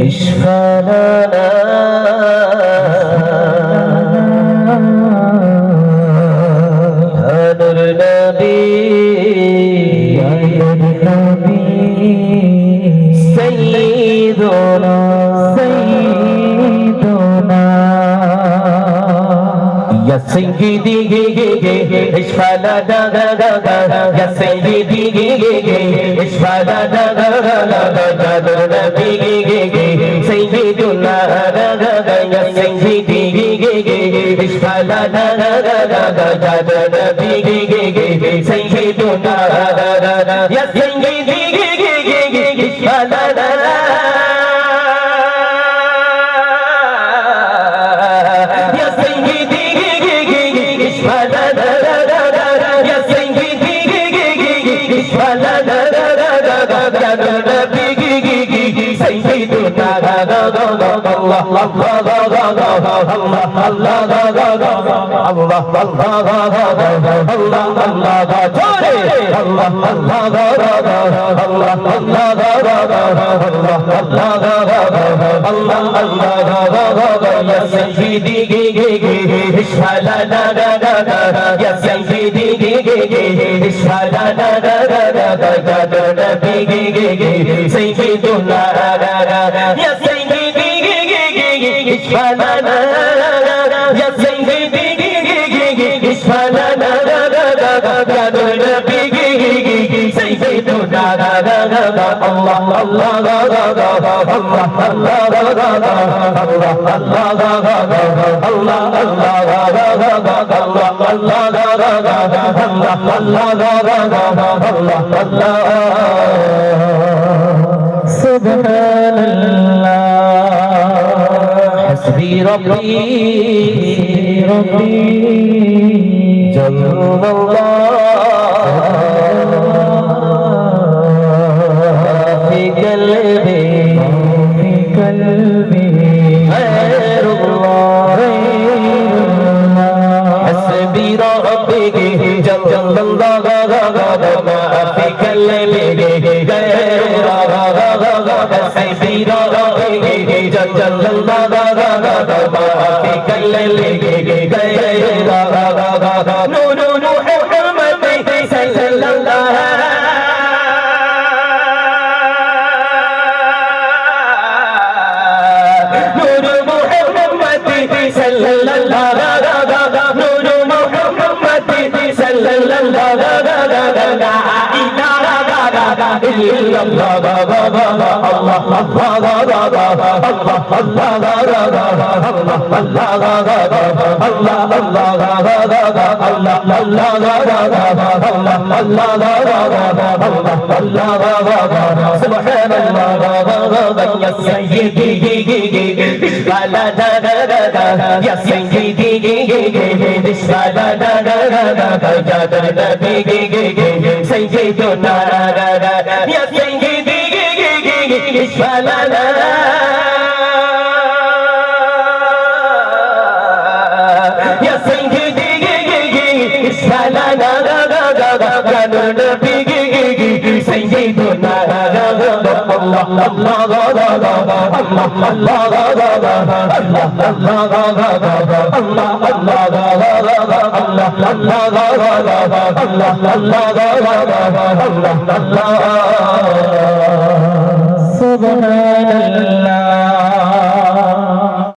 اشفع لنا يا نور النبي سيدنا يا سيدي اشفع لنا يا سيدي اشفع لنا يا نور النبي سيدنا يا سيدي اشفع لنا يا نور النبي سيدنا يا سيدي اشفع لنا سبحان الله حسبي ربي جل الله في قلبي غير الله حسبي ربي جل الله ما في قلبي غير الله حسبي ربي جل الله ما في قلبي غير الله نور محمد صلى الله سبحان الله يا سيدي يا سيدي سيدنا يا سيدي اشفع لنا يا سيدي اشفع لنا يا نبي سيدنا الله سبحان الله